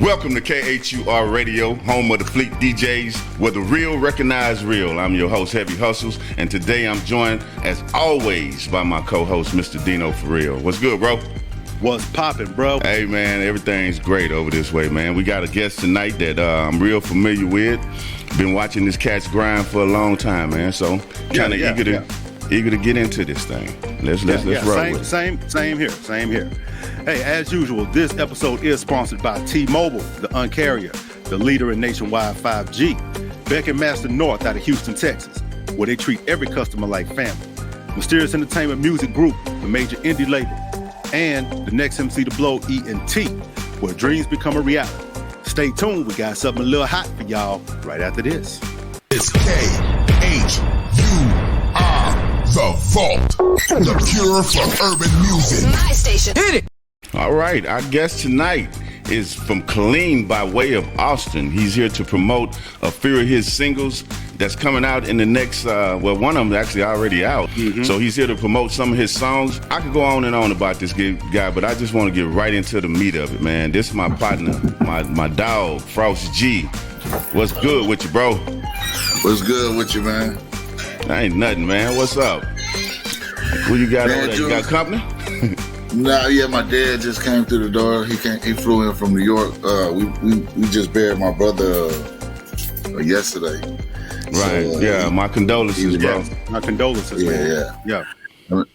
Welcome to KHUR Radio, home of the Fleet DJs, where the real recognize real. I'm your host, Heavy Hustles, and today I'm joined, as always, by my co-host, Mr. Dino For Real. What's good, bro? What's poppin', bro? Hey, man, everything's great over this way, man. We got a guest tonight that I'm real familiar with. Been watching this cat's grind for a long time, man, so kind of eager to get into this thing. Let's roll with it. Same here. Hey, as usual, this episode is sponsored by T-Mobile, the Un-carrier, the leader in nationwide 5G. Beck and Master North out of Houston, Texas, where they treat every customer like family. Mysterious Entertainment Music Group, the major indie label, and the next MC to blow, ENT, where dreams become a reality. Stay tuned, we got something a little hot for y'all right after this. It's KHUR, The Vault, the cure for urban music. My station. Hit it. All right, our guest tonight is from Killeen by way of Austin. He's here to promote a few of his singles that's coming out in the next, one of them actually already out. Mm-hmm. So he's here to promote some of his songs. I could go on and on about this guy, but I just want to get right into the meat of it, man. This is my partner, my dog, Frost G. What's good with you, bro? What's good with you, man? Ain't nothing, man. What's up? Who you got over there? You got company? Nah, yeah, my dad just came through the door. He flew in from New York. We just buried my brother yesterday. Right. So, my condolences, bro. My condolences, man. Yeah.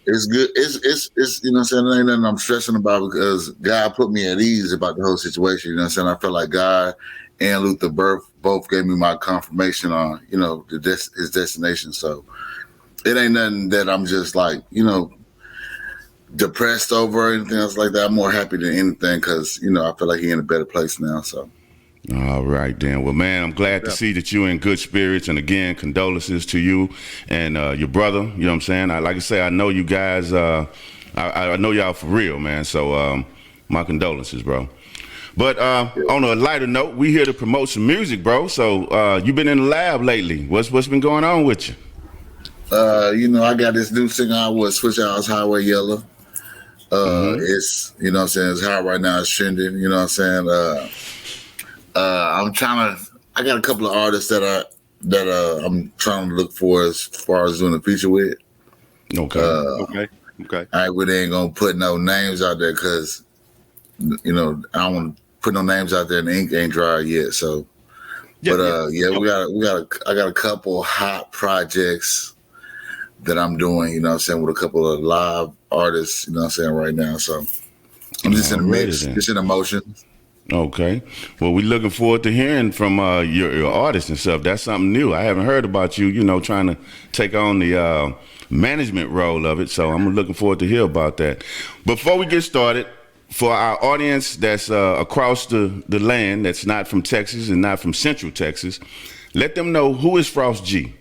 It's good. It's you know what I'm saying? There ain't nothing I'm stressing about because God put me at ease about the whole situation. You know what I'm saying? I felt like God and Luther both gave me my confirmation on, you know, his destination. So it ain't nothing that I'm just like, you know, depressed over or anything else like that. I'm more happy than anything because, you know, I feel like he's in a better place now. So. All right, then. Well, man, I'm glad to see that you're in good spirits. And again, condolences to you and your brother. You know what I'm saying? Like I say, I know you guys. I know y'all for real, man. So my condolences, bro. But on a lighter note, we here to promote some music, bro. So you've been in the lab lately. What's been going on with you? You know, I got this new single out with Switch House Highway Yellow. It's, you know what I'm saying, it's hot right now, it's trending, you know what I'm saying? I got a couple of artists that I'm trying to look for as far as doing a feature with. Okay. I really ain't gonna put no names out there because, you know, I don't want to put no names out there and the ink ain't dry yet. So, I got a couple hot projects that I'm doing, you know what I'm saying, with a couple of live artists, you know what I'm saying, right now. So I'm just in the mix, just in emotion. Okay. Well, we're looking forward to hearing from your artists and stuff. That's something new. I haven't heard about you, you know, trying to take on the management role of it. So I'm looking forward to hear about that. Before we get started, for our audience that's across the land, that's not from Texas and not from Central Texas, let them know, who is Frost G?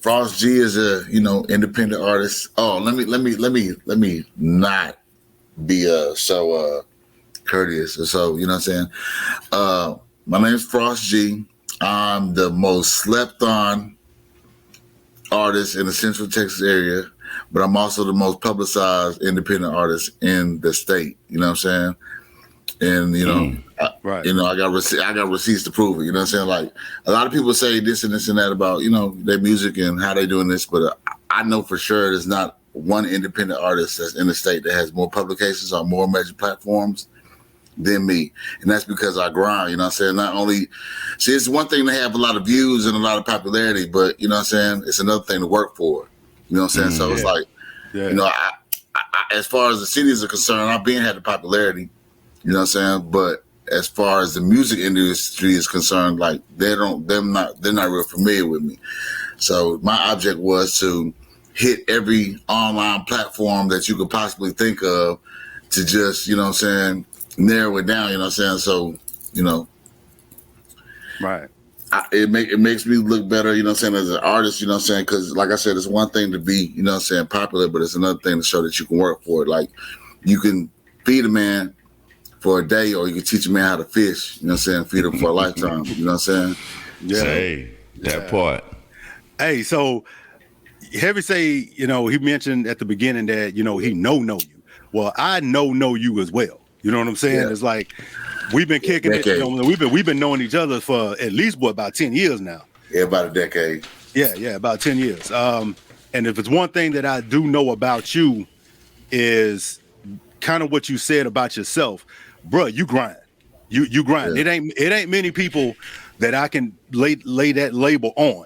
Frost G is a, you know, independent artist. Oh, let me not be so courteous. So, you know what I'm saying? My name is Frost G. I'm the most slept on artist in the Central Texas area, but I'm also the most publicized independent artist in the state. You know what I'm saying? And, you know, I got receipts to prove it. You know what I'm saying? Like, a lot of people say this and that about, you know, their music and how they doing this, but I know for sure there's not one independent artist that's in the state that has more publications on more major platforms than me. And that's because I grind, you know what I'm saying? Not only, see, it's one thing to have a lot of views and a lot of popularity, but, you know what I'm saying, it's another thing to work for. You know what I'm saying? So it's like, you know, I, as far as the cities are concerned, I've been had the popularity. You know what I'm saying? But as far as the music industry is concerned, like they're not real familiar with me. So my object was to hit every online platform that you could possibly think of to just, you know what I'm saying, narrow it down, you know what I'm saying? So, you know. Right. It makes me look better, you know what I'm saying, as an artist, you know what I'm saying? Because like I said, it's one thing to be, you know what I'm saying, popular, but it's another thing to show that you can work for it. Like, you can feed a man for a day, or you can teach a man how to fish, you know what I'm saying, feed him for a lifetime, you know what I'm saying? Yeah. Hey, that part. Hey, so Heavy say, you know, he mentioned at the beginning that, you know, he know you. Well, I know you as well. You know what I'm saying? Yeah. It's like we've been kicking it. You know, we've been knowing each other for at least about 10 years now. Yeah, about a decade. Yeah, about 10 years. And if it's one thing that I do know about you is kind of what you said about yourself, bro. You grind. You grind. Yeah. It ain't many people that I can lay that label on.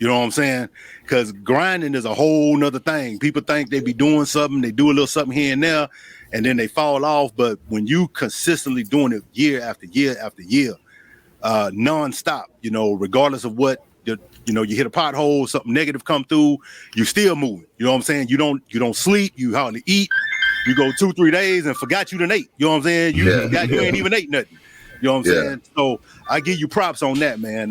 You know what I'm saying? Because grinding is a whole nother thing. People think they be doing something, they do a little something here and there, and then they fall off. But when you consistently doing it year after year after year, nonstop, you know, regardless of what, you hit a pothole, something negative come through, you still moving. You know what I'm saying? You don't sleep, you hardly eat. You go 2-3 days and forgot you done ate. You know what I'm saying? You ain't even ate nothing. You know what I'm saying? So I give you props on that, man.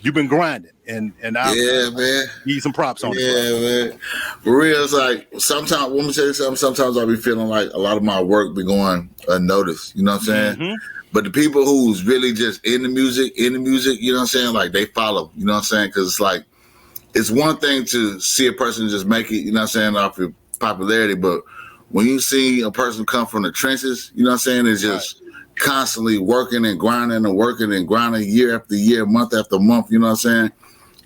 You've been grinding, and I man, need some props on it. Yeah, man. For real, it's like sometimes. Let me tell you something. Sometimes I be feeling like a lot of my work be going unnoticed. You know what I'm saying? Mm-hmm. But the people who's really just in the music, you know what I'm saying? Like they follow. You know what I'm saying? Because it's like it's one thing to see a person just make it. You know what I'm saying? Off your popularity, but when you see a person come from the trenches, you know what I'm saying? It's just constantly working and grinding year after year, month after month, you know what I'm saying?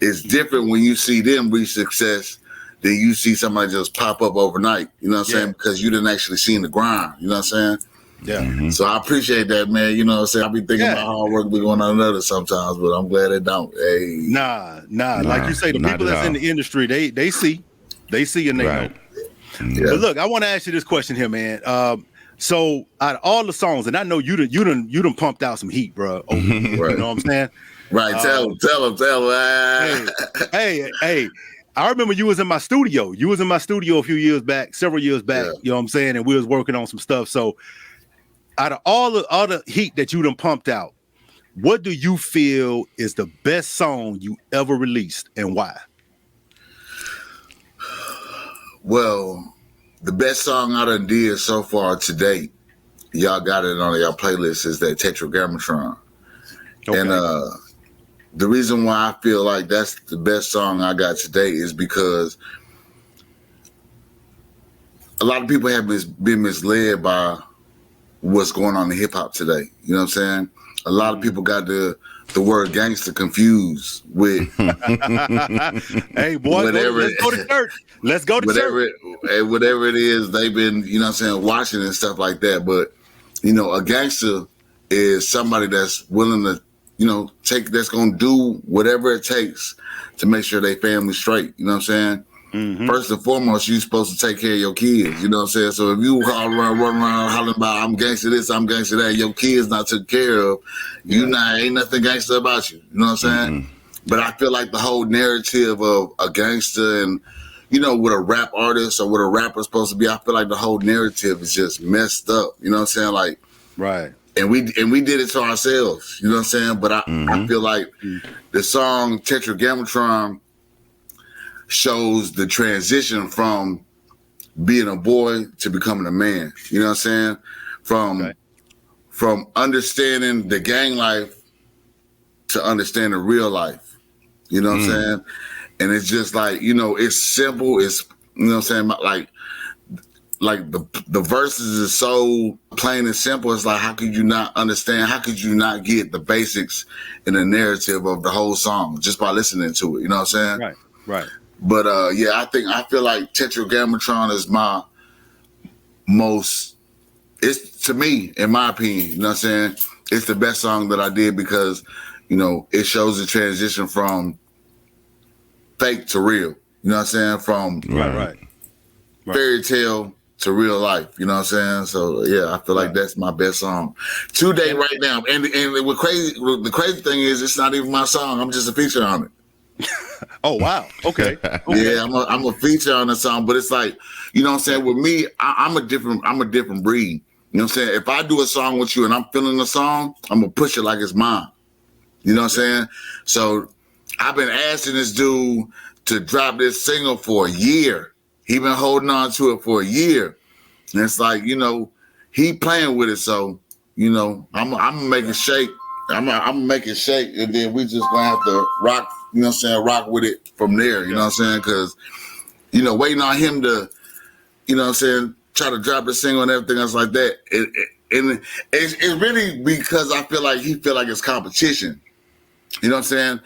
It's different when you see them reach success than you see somebody just pop up overnight, you know what I'm saying? Because you didn't actually see the grind, you know what I'm saying? Yeah. Mm-hmm. So I appreciate that, man. You know what I'm saying? I be thinking about hard work be going on another sometimes, but I'm glad it don't. Hey. Nah. Like you say, the people that's in the industry, they see and they know. Yeah. But look, I want to ask you this question here, man. So out of all the songs, and I know you done pumped out some heat, bro. Right. You know what I'm saying? Right. Tell him. Hey. I remember you was in my studio. You was in my studio a few years back, several years back. Yeah. You know what I'm saying? And we was working on some stuff. So out of all the heat that you done pumped out, what do you feel is the best song you ever released and why? Well, the best song I done did so far to date, y'all got it on y'all playlist, is that Tetragrammatron. Okay. And the reason why I feel like that's the best song I got today is because a lot of people have been misled by what's going on in hip hop today. You know what I'm saying? A lot of people got the word gangster confused with hey boy, let's go to church. Let's go to church. Whatever it is they've been, you know what I'm saying, watching and stuff like that. But, you know, a gangster is somebody that's willing to, you know, that's going to do whatever it takes to make sure they family straight. You know what I'm saying? Mm-hmm. First and foremost, you're supposed to take care of your kids. You know what I'm saying? So if you run around hollering about I'm gangster this, I'm gangster that, your kids not taken care of, ain't nothing gangster about you. You know what I'm saying? Mm-hmm. But I feel like the whole narrative of a gangster and, you know, what a rap artist or what a rapper's supposed to be, I feel like the whole narrative is just messed up. You know what I'm saying? Like, right. And we did it to ourselves. You know what I'm saying? But I feel like the song Tetragrammatron shows the transition from being a boy to becoming a man. You know what I'm saying? From understanding the gang life to understanding real life. You know what I'm saying? And it's just like, you know, it's simple. It's, you know what I'm saying? Like the verses is so plain and simple. It's like, how could you not understand? How could you not get the basics in the narrative of the whole song just by listening to it? You know what I'm saying? Right. But I feel like Tetragrammatron is my most, it's to me, in my opinion, you know what I'm saying? It's the best song that I did because, you know, it shows the transition from fake to real. You know what I'm saying? From fairy tale to real life. You know what I'm saying? So yeah, I feel like that's my best song to date right now. And the crazy thing is, it's not even my song. I'm just a feature on it. Oh wow! Okay. Yeah, I'm a feature on the song, but it's like, you know what I'm saying. With me, I'm a different breed. You know what I'm saying. If I do a song with you and I'm feeling the song, I'm gonna push it like it's mine. You know what I'm saying. So I've been asking this dude to drop this single for a year. He been holding on to it for a year, and it's like, you know, he playing with it. So, you know, I'm gonna make it shake. I'm gonna make it shake, and then we just gonna have to rock. You know what I'm saying? Rock with it from there. You know what I'm saying? Because, you know, waiting on him to, you know what I'm saying, try to drop the single and everything else like that, and it's really because I feel like he feel like it's competition. You know what I'm saying?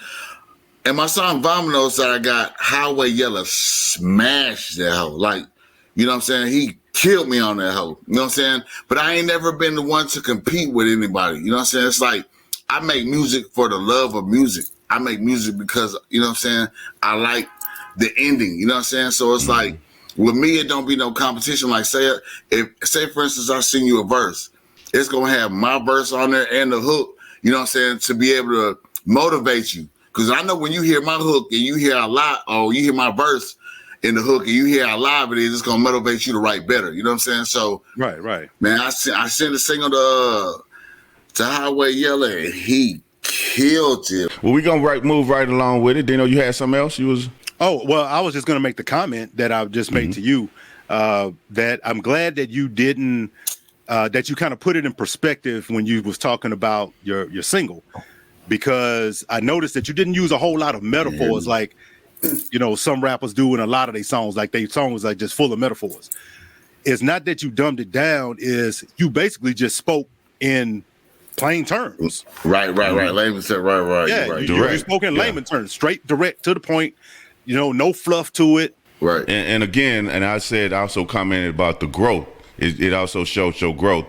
And my song Vominos that I got, Highway Yellow, smashed that hoe. Like, you know what I'm saying? He killed me on that hoe. You know what I'm saying? But I ain't never been the one to compete with anybody. You know what I'm saying? It's like, I make music for the love of music. I make music because, you know what I'm saying, I like the ending. You know what I'm saying? So it's like, with me, it don't be no competition. Like, say for instance, I sing you a verse. It's going to have my verse on there and the hook, you know what I'm saying, to be able to motivate you. Because I know when you hear my hook and you hear a lot, or you hear my verse in the hook and you hear how live it is, it's going to motivate you to write better. You know what I'm saying? So, right. Man, I sent a single to Highway Yellow, and he killed it. Well, we gonna move right along with it. Dino, you had something else? You was. Oh, well, I was just going to make the comment that I just made to you, that I'm glad that you didn't, that you kind of put it in perspective when you was talking about your single, because I noticed that you didn't use a whole lot of metaphors like, you know, some rappers do in a lot of their songs. Like their songs like just full of metaphors. It's not that you dumbed it down, is you basically just spoke in plain terms. Right. Layman said, right. Yeah, right. You spoke in layman terms, straight, direct, to the point. You know, no fluff to it. Right. And again, and I also commented about the growth. It also showed growth.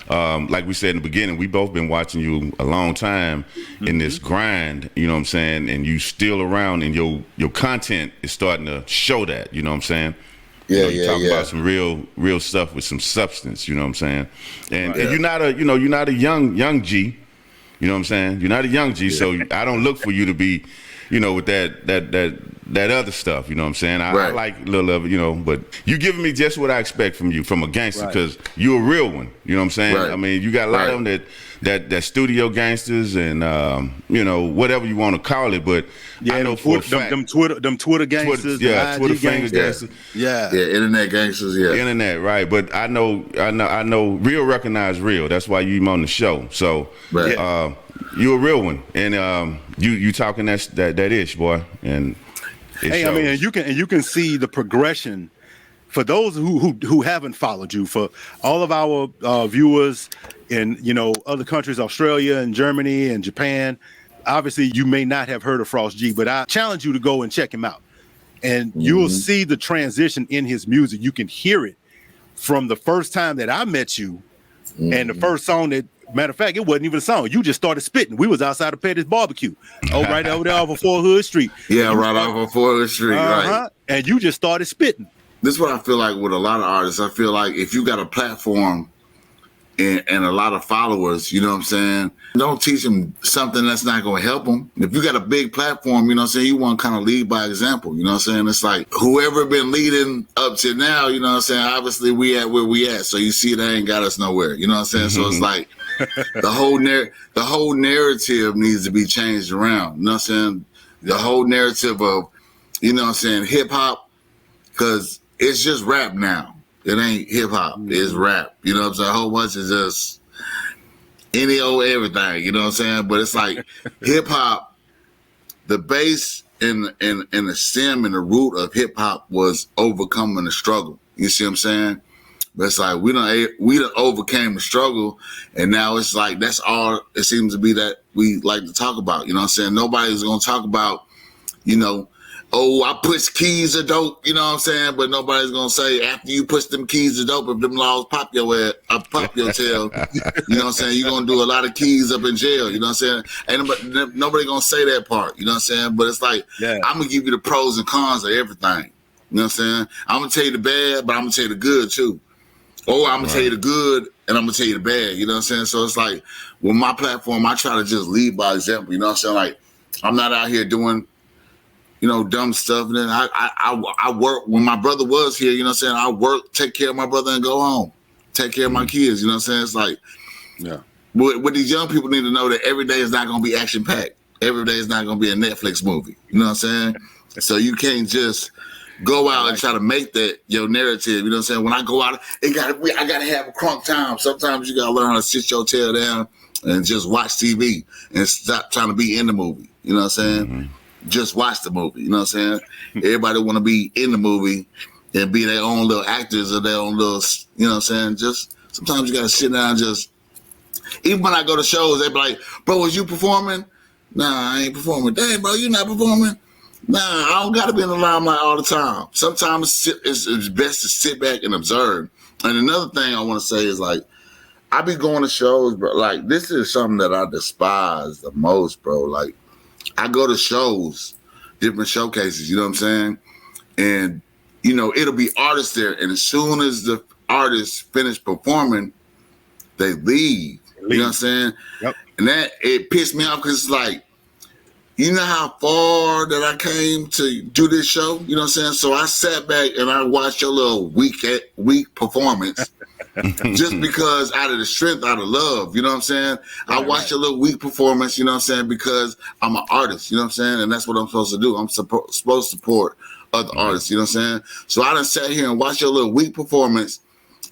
Like we said in the beginning, we both been watching you a long time in this grind, you know what I'm saying? And you still around, and your content is starting to show that, you know what I'm saying? You talk about some real stuff with some substance, you know what I'm saying? And you're not a young G, you know what I'm saying? You're not a young G, so I don't look for you to be, you know, with that other stuff, you know what I'm saying? I like a little of it, you know, but you giving me just what I expect from you, from a gangster, because you a real one, you know what I'm saying? Right. I mean, you got a lot of them that studio gangsters and, you know, whatever you want to call it, but I know for a fact. Them Twitter gangsters. Twitter finger gangsters. Yeah, internet gangsters, Internet, right. But I know real recognize real. That's why you on the show. So, you a real one. And you talking that ish, boy. And hey, shows. I mean, and you can see the progression for those who haven't followed you. For all of our viewers in, you know, other countries, Australia and Germany and Japan, obviously you may not have heard of Frost G, but I challenge you to go and check him out, and you'll see the transition in his music. You can hear it from the first time that I met you, and the first song that. Matter of fact, it wasn't even a song. You just started spitting. We was outside of Petty's barbecue. Right over there off of Fort Hood Street. Yeah, right off of Fort Hood Street, right. And you just started spitting. This is what I feel like with a lot of artists. I feel like if you got a platform and a lot of followers, you know what I'm saying, don't teach them something that's not going to help them. If you got a big platform, you know what I'm saying, you want to kind of lead by example. You know what I'm saying? It's like whoever been leading up to now, you know what I'm saying, obviously we at where we at. So you see they ain't got us nowhere. You know what I'm saying? So it's like, the whole narrative needs to be changed around. You know what I'm saying? The whole narrative of, you know what I'm saying, hip hop, because it's just rap now. It ain't hip hop. It's rap. You know what I'm saying? A whole bunch is just any old everything. You know what I'm saying? But it's like hip hop, the base and the stem and the root of hip hop was overcoming the struggle. You see what I'm saying? But it's like we done overcame the struggle, and now it's like that's all it seems to be that we like to talk about. You know what I'm saying? Nobody's gonna talk about, you know, oh, I push keys of dope, you know what I'm saying? But nobody's gonna say after you push them keys of dope, if them laws pop your head, pop your tail, you know what I'm saying? You're gonna do a lot of keys up in jail, you know what I'm saying? Ain't nobody gonna say that part, you know what I'm saying? But it's like I'm gonna give you the pros and cons of everything. You know what I'm saying? I'm gonna tell you the bad, but I'm gonna tell you the good too. Or I'm going to tell you the good, and I'm going to tell you the bad. You know what I'm saying? So it's like, with my platform, I try to just lead by example. You know what I'm saying? Like, I'm not out here doing, you know, dumb stuff. And then I work. When my brother was here, you know what I'm saying? I work, take care of my brother, and go home. Take care of my kids. You know what I'm saying? It's like, what these young people need to know that every day is not going to be action-packed. Every day is not going to be a Netflix movie. You know what I'm saying? So you can't just go out and try to make that your narrative. You know what I'm saying? When I go out, I gotta have a crunk time. Sometimes you gotta learn how to sit your tail down and just watch TV and stop trying to be in the movie. You know what I'm saying? Just watch the movie. You know what I'm saying? Everybody want to be in the movie and be their own little actors or their own little, you know what I'm saying? Just Sometimes you gotta sit down and just, even when I go to shows, they be like, bro, was you performing? Nah, I ain't performing. Dang, bro, you not performing? Nah, I don't gotta be in the limelight all the time. Sometimes it's best to sit back and observe. And another thing I want to say is like, I be going to shows, bro. Like, this is something that I despise the most, bro. Like, I go to shows, different showcases, you know what I'm saying? And, you know, it'll be artists there. And as soon as the artists finish performing, they leave. You know what I'm saying? Yep. And that, it pissed me off because it's like, you know how far that I came to do this show? You know what I'm saying? So I sat back and I watched your little weak performance just because out of the strength, out of love, you know what I'm saying? I watched your little weak performance, you know what I'm saying? Because I'm an artist, you know what I'm saying? And that's what I'm supposed to do. I'm supposed to support other artists, you know what I'm saying? So I done sat here and watched your little weak performance,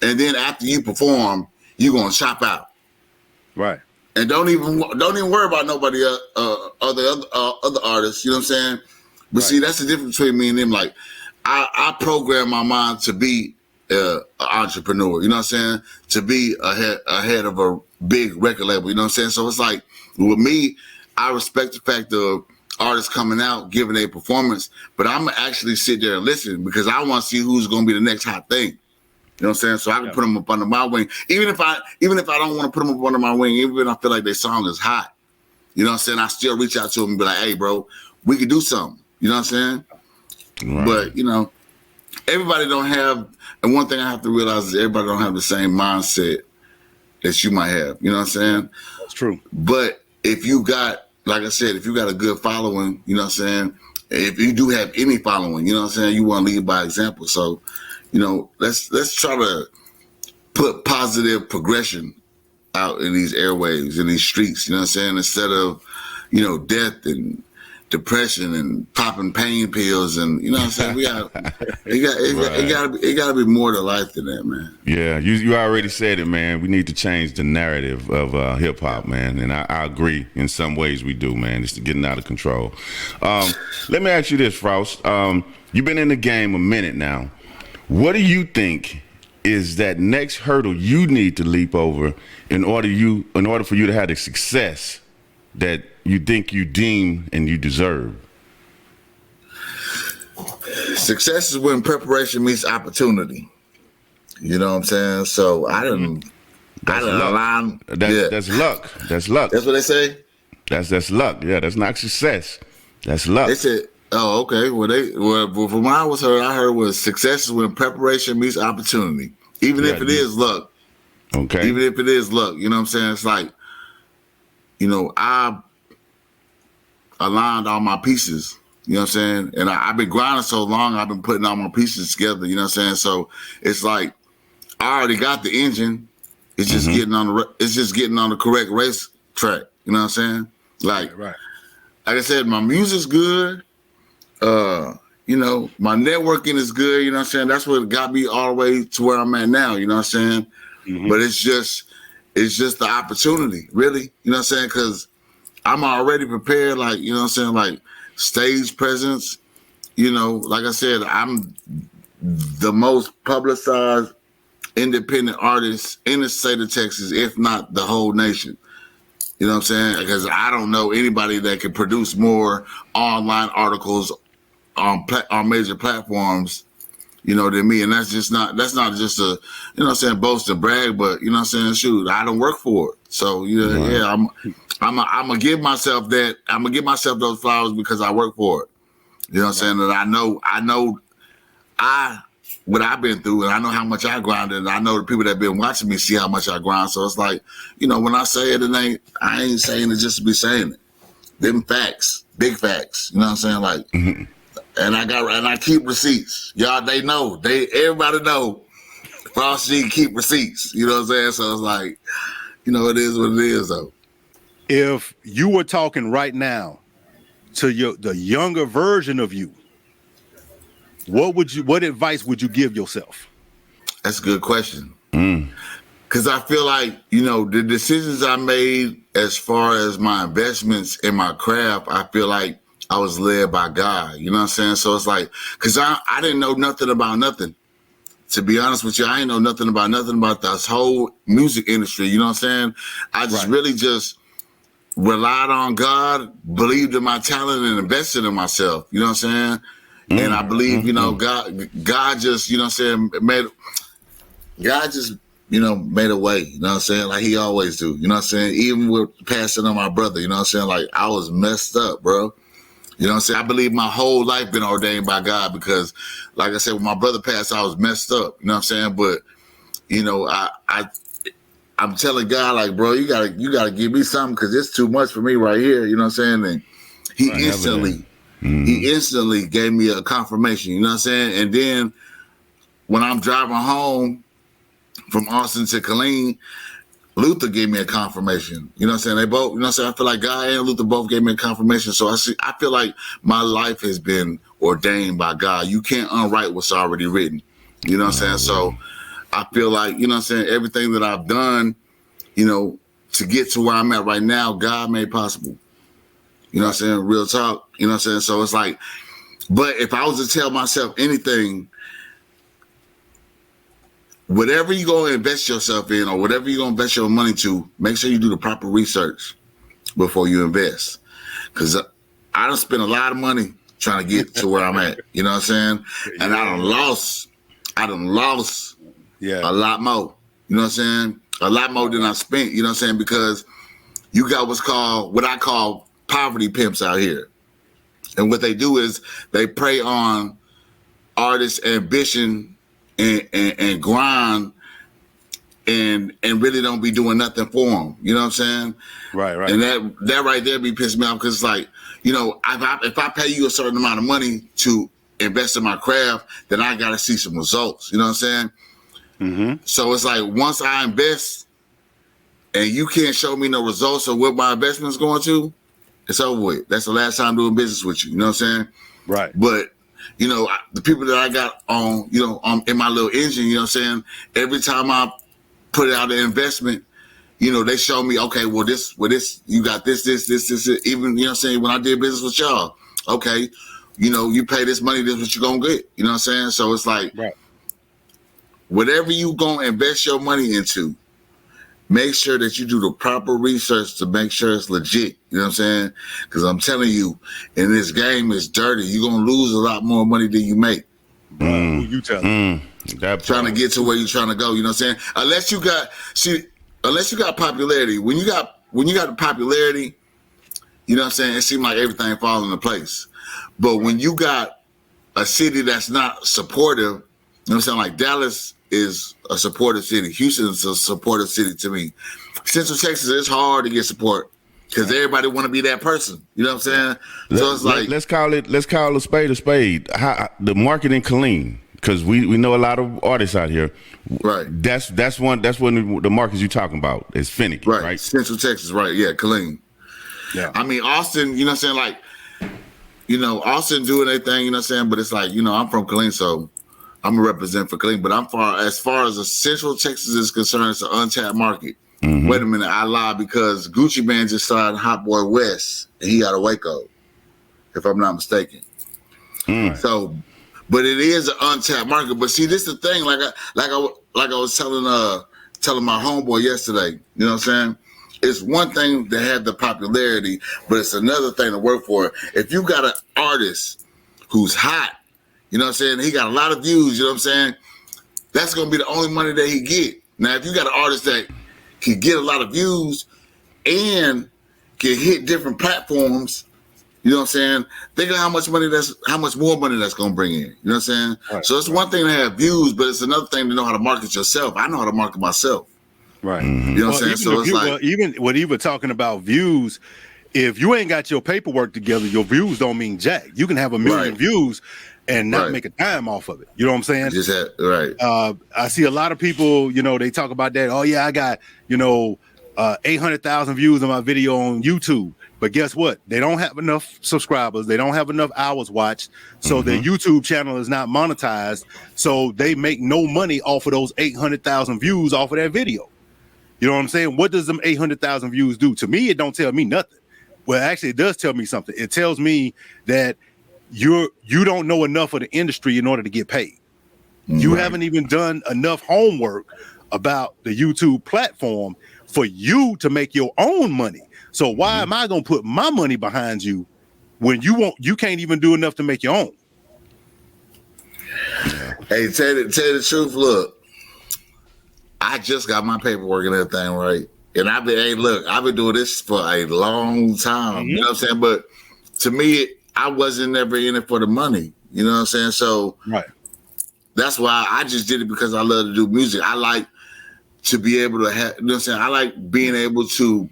and then after you perform, you're going to chop out. Right. And don't even worry about nobody other artists. You know what I'm saying? But see, that's the difference between me and them. Like, I program my mind to be an entrepreneur. You know what I'm saying? To be ahead of a big record label. You know what I'm saying? So it's like with me, I respect the fact of artists coming out giving a performance, but I'm gonna actually sit there and listen because I want to see who's gonna be the next hot thing. You know what I'm saying? So I can put them up under my wing. Even if I don't want to put them up under my wing, even if I feel like their song is hot, you know what I'm saying? I still reach out to them and be like, hey, bro, we could do something. You know what I'm saying? Right. But, you know, everybody don't have, and one thing I have to realize is everybody don't have the same mindset that you might have. You know what I'm saying? That's true. But if you got, like I said, if you got a good following, you know what I'm saying? If you do have any following, you know what I'm saying? You want to lead by example. So, you know, let's try to put positive progression out in these airwaves, in these streets, you know what I'm saying? Instead of, you know, death and depression and popping pain pills and, you know what I'm saying? It gotta be more to life than that, man. Yeah, you already said it, man. We need to change the narrative of hip hop, man. And I agree in some ways we do, man. It's getting out of control. Let me ask you this, Frost. You've been in the game a minute now. What do you think is that next hurdle you need to leap over in order for you to have the success that you think you deem and you deserve? Success is when preparation meets opportunity. You know what I'm saying? So I didn't align. That's luck. That's luck. That's what they say? That's luck. Yeah, that's not success. That's luck. They said, oh, okay. Well, from what I heard was success is when preparation meets opportunity. Even if it is luck. Okay. Even if it is luck. You know what I'm saying? It's like, you know, I aligned all my pieces. You know what I'm saying? And I've been grinding so long, I've been putting all my pieces together. You know what I'm saying? So it's like I already got the engine. It's just getting on the correct race track. You know what I'm saying? Like I said, my music's good. You know, my networking is good. You know what I'm saying? That's what got me all the way to where I'm at now. You know what I'm saying? But it's just the opportunity, really. You know what I'm saying? Because I'm already prepared. Like, you know what I'm saying? Like stage presence. You know, like I said, I'm the most publicized independent artist in the state of Texas, if not the whole nation. You know what I'm saying? Because I don't know anybody that can produce more online articles on major platforms, you know, than me. And that's not just a, you know what I'm saying, boast and brag, but you know what I'm saying, shoot, I don't work for it. So, you know, I'm gonna give myself that. I'm gonna give myself those flowers because I work for it. You know what I'm saying? And I know what I've been through, and I know how much I grinded, and I know the people that have been watching me see how much I grind. So it's like, you know, when I say it, I ain't saying it just to be saying it. Them facts, big facts. You know what I'm saying? Like, and I keep receipts. Y'all, everybody know. Frosty keep receipts. You know what I'm saying? So it's like, you know, it is what it is, though. If you were talking right now to the younger version of you, what advice would you give yourself? That's a good question. Because I feel like, you know, the decisions I made as far as my investments in my craft, I feel like I was led by God. You know what I'm saying? So it's like, because I didn't know nothing about nothing. to be honest with you, I ain't know nothing about this whole music industry. You know what I'm saying? I just really just relied on God, believed in my talent, and invested in myself. You know what I'm saying? And I believe, you know, God just, you know what I'm saying, God just, you know, made a way. You know what I'm saying? Like he always do. You know what I'm saying? Even with passing on my brother, you know what I'm saying? Like I was messed up, bro. You know what I'm saying? I believe my whole life been ordained by God because, like I said, when my brother passed, I was messed up. You know what I'm saying? But, you know, I'm telling God, like, bro, you gotta give me something because it's too much for me right here. You know what I'm saying? And he instantly gave me a confirmation. You know what I'm saying? And then when I'm driving home from Austin to Killeen, Luther gave me a confirmation. You know what I'm saying? They both, you know what I'm saying? I feel like God and Luther both gave me a confirmation. So I feel like my life has been ordained by God. You can't unwrite what's already written. You know what I'm saying? So I feel like, you know what I'm saying, everything that I've done, you know, to get to where I'm at right now, God made possible. You know what I'm saying? Real talk. You know what I'm saying? So it's like, but if I was to tell myself anything, whatever you're going to invest yourself in or whatever you're going to invest your money to, make sure you do the proper research before you invest. Because I done spent a lot of money trying to get to where I'm at. You know what I'm saying? And I done lost a lot more. You know what I'm saying? A lot more than I spent. You know what I'm saying? Because you got what I call poverty pimps out here. And what they do is they prey on artists' ambition and grind and really don't be doing nothing for them. You know what I'm saying? Right. And that right there be pissing me off because it's like, you know, if I pay you a certain amount of money to invest in my craft, then I got to see some results. You know what I'm saying? Mm-hmm. So it's like once I invest and you can't show me no results of what my investment's going to, it's over with. That's the last time doing business with you. You know what I'm saying? Right. But you know, the people that I got on, you know, in my little engine, you know what I'm saying? Every time I put out an investment, you know, they show me, okay, well, this, you got this, even, you know what I'm saying? When I did business with y'all, okay, you know, you pay this money, this is what you're going to get. You know what I'm saying? So it's like, whatever you going to invest your money into, make sure that you do the proper research to make sure it's legit. You know what I'm saying? Because I'm telling you, in this game, it's dirty. You're going to lose a lot more money than you make. Who you telling? Trying to get to where you're trying to go. You know what I'm saying? Unless you got popularity. When you got the popularity, you know what I'm saying? It seems like everything falls into place. But when you got a city that's not supportive, you know what I'm saying? Like Dallas is a supportive city. Houston is a supportive city to me. Central Texas, it's hard to get support because everybody want to be that person. You know what I'm saying? So it's like let's call a spade a spade. The market in Killeen, because we know a lot of artists out here. Right. That's one of the markets you're talking about. It's finicky, right? Central Texas, right? Yeah, Killeen. Yeah. I mean Austin. You know what I'm saying? Like, you know, Austin doing their thing. You know what I'm saying? But it's like, you know, I'm from Killeen, so I'm gonna represent for Killeen, but as far as the Central Texas is concerned, it's an untapped market. Mm-hmm. Wait a minute, I lied because Gucci Mane just signed Hot Boy West, and he out of Waco, if I'm not mistaken. So, but it is an untapped market. But see, this is the thing. Like I was telling my homeboy yesterday. You know what I'm saying? It's one thing to have the popularity, but it's another thing to work for. If you got an artist who's hot, you know what I'm saying? He got a lot of views, you know what I'm saying? That's going to be the only money that he get. Now, if you got an artist that can get a lot of views and can hit different platforms, you know what I'm saying? Think of how much more money that's going to bring in. You know what I'm saying? Right. So it's one thing to have views, but it's another thing to know how to market yourself. I know how to market myself. Right. Mm-hmm. You know what I'm saying? So it's like, even when you were talking about views, if you ain't got your paperwork together, your views don't mean jack. You can have 1 million views and not make a dime off of it. You know what I'm saying? I see a lot of people, you know, they talk about that. Oh yeah, I got, you know, 800,000 views on my video on YouTube. But guess what? They don't have enough subscribers. They don't have enough hours watched. So their YouTube channel is not monetized. So they make no money off of those 800,000 views off of that video. You know what I'm saying? What does them 800,000 views do? To me, it don't tell me nothing. Well, actually, it does tell me something. It tells me that you don't know enough of the industry in order to get paid. You haven't even done enough homework about the YouTube platform for you to make your own money. So why am I gonna put my money behind you when you can't even do enough to make your own? Hey, tell you the truth, look, I just got my paperwork and everything right. And I've been doing this for a long time. You know what I'm saying? But to me, I wasn't never in it for the money. You know what I'm saying? So that's why I just did it, because I love to do music. I like to be able to have, you know what I'm saying? I like being able to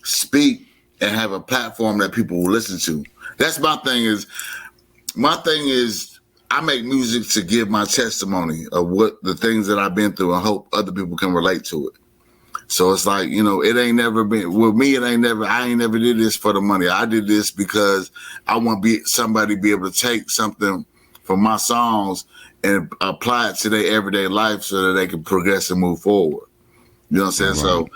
speak and have a platform that people will listen to. That's my thing is I make music to give my testimony of what the things that I've been through, and hope other people can relate to it. So it's like, you know, it ain't never been with me. I ain't never did this for the money. I did this because I want somebody to be able to take something from my songs and apply it to their everyday life so that they can progress and move forward. You know what I'm saying? So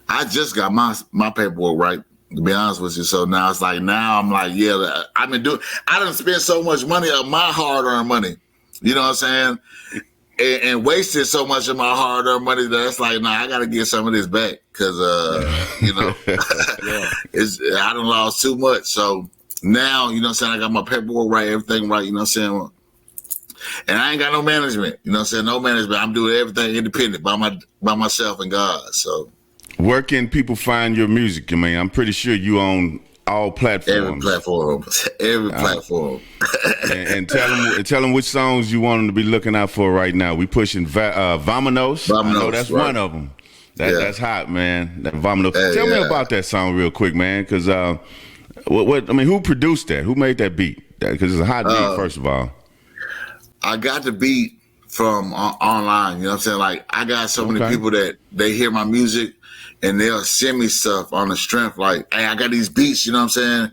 I just got my paperwork right, to be honest with you. So now I'm like, yeah, I done spent so much money of my hard-earned money. You know what I'm saying? And wasted so much of my hard-earned money that it's like, I got to get some of this back, because, you know, I done lost too much. So now, you know what I'm saying, I got my paperwork right, everything right, you know what I'm saying? And I ain't got no management, you know what I'm saying? No management. I'm doing everything independent by myself and God. So where can people find your music? I mean, I'm pretty sure you own all platforms. Every platform. and tell them which songs you want them to be looking out for right now. We pushing Vamonos. I know that's one of them. That's hot, man. That Vamonos. Tell me about that song real quick, man, because who produced that? Who made that beat? Because it's a hot beat, first of all. I got the beat from online. You know what I'm saying? Like, I got so many people that they hear my music and they'll send me stuff on the strength. Like, hey, I got these beats. You know what I'm saying?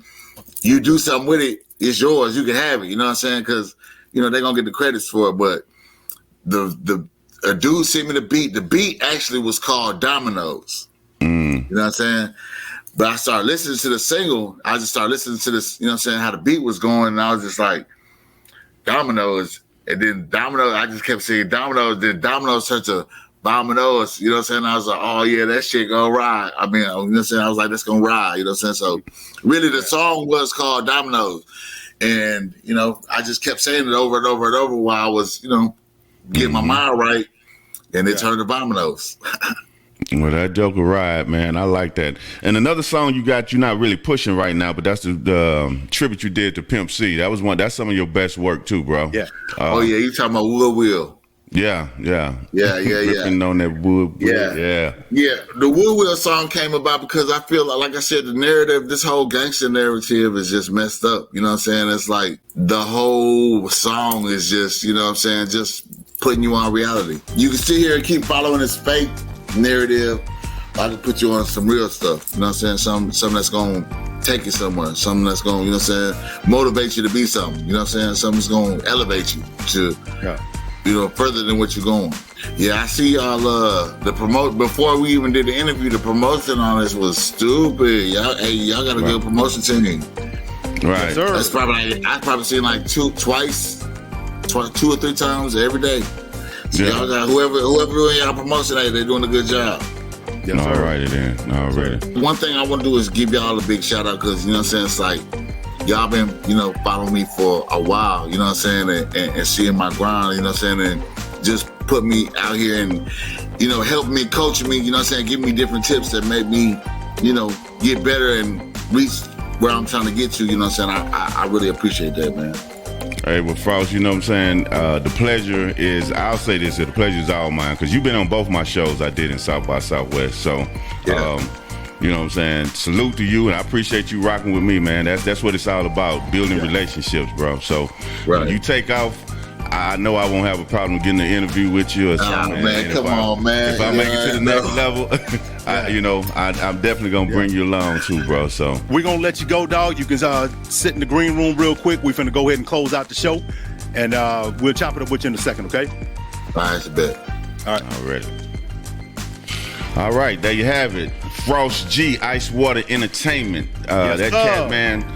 You do something with it, it's yours. You can have it. You know what I'm saying? Because, you know, they're going to get the credits for it. But a dude sent me the beat. The beat actually was called Dominoes. You know what I'm saying? But I started listening to the single. I just started listening to this, you know what I'm saying, how the beat was going. And I was just like, Dominoes. And then Dominoes, I just kept saying Dominoes. Then Dominoes turned to Dominoes. You know what I'm saying? I was like, oh, yeah, that shit gonna ride. I mean, you know what I'm saying? I was like, that's gonna ride. You know what I'm saying? So really the song was called Dominoes. And, you know, I just kept saying it over and over and over while I was, you know, getting my mind right. And it turned to Dominoes. Well, that Joker ride, man. I like that. And another song you got, you're not really pushing right now, but that's the tribute you did to Pimp C. That's some of your best work too, bro. Yeah. You talking about Woodwill? Yeah. Ripping on that wood. Yeah. The Woodwill song came about because I feel like I said, the narrative, this whole gangster narrative is just messed up. You know what I'm saying? It's like the whole song is just, you know what I'm saying, just putting you on reality. You can sit here and keep following this fake narrative. I can put you on some real stuff. You know what I'm saying? Something that's going to take you somewhere. Something that's going to, you know what I'm saying, motivate you to be something. You know what I'm saying? Something that's going to elevate you to, you know, further than what you're going. Yeah, I see y'all, before we even did the interview, the promotion on this was stupid. Y'all got a good promotion team. Right. That's probably, I've probably seen like two or three times every day. So y'all got whoever doing y'all promotion, they're doing a good job. Yes, all righty then. All righty. One thing I want to do is give y'all a big shout out, because, you know what I'm saying, it's like y'all been, you know, following me for a while, you know what I'm saying, and seeing my grind, you know what I'm saying, and just put me out here and, you know, help me, coach me, you know what I'm saying, give me different tips that make me, you know, get better and reach where I'm trying to get to, you know what I'm saying. I really appreciate that, man. Hey, well, Frost, you know what I'm saying? The pleasure is, I'll say this, the pleasure is all mine, because you've been on both my shows I did in South by Southwest. So, you know what I'm saying? Salute to you, and I appreciate you rocking with me, man. That's what it's all about, building relationships, bro. So, when you take off, I know I won't have a problem getting an interview with you or something. Man, come on, man. If I make it to the next level, I'm definitely going to bring you along too, bro. So we're going to let you go, dog. You can sit in the green room real quick. We're finna go ahead and close out the show, and we'll chop it up with you in a second, okay? All right, it's a bet. All right. Already. All right, there you have it. Frost G, Ice Water Entertainment. That cat, man,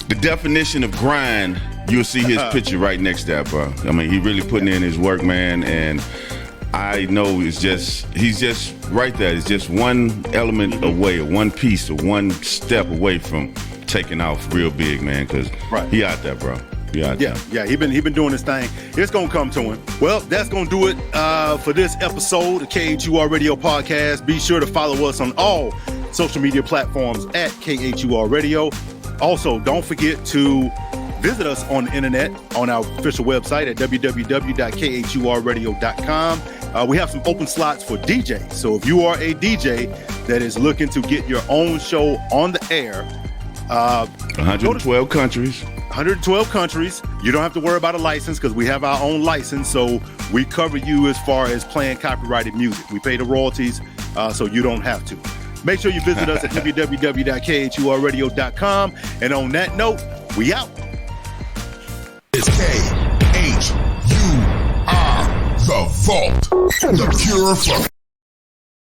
the definition of grind you'll see his picture right next to that, bro. I mean, he really putting in his work, man, and I know he's just right there. It's just one element away, or one piece, or one step away from taking off real big, man, because he out there, bro. Yeah, he been doing his thing. It's gonna come to him. Well, that's gonna do it for this episode of KHUR Radio Podcast. Be sure to follow us on all social media platforms at KHUR Radio. Also, don't forget to visit us on the internet on our official website at www.khurradio.com. We have some open slots for DJs. So if you are a DJ that is looking to get your own show on the air, 112 countries. 112 countries. You don't have to worry about a license because we have our own license. So we cover you as far as playing copyrighted music. We pay the royalties, so you don't have to. Make sure you visit us at www.khurradio.com. And on that note, we out. It's KHUR, The Vault, the cure for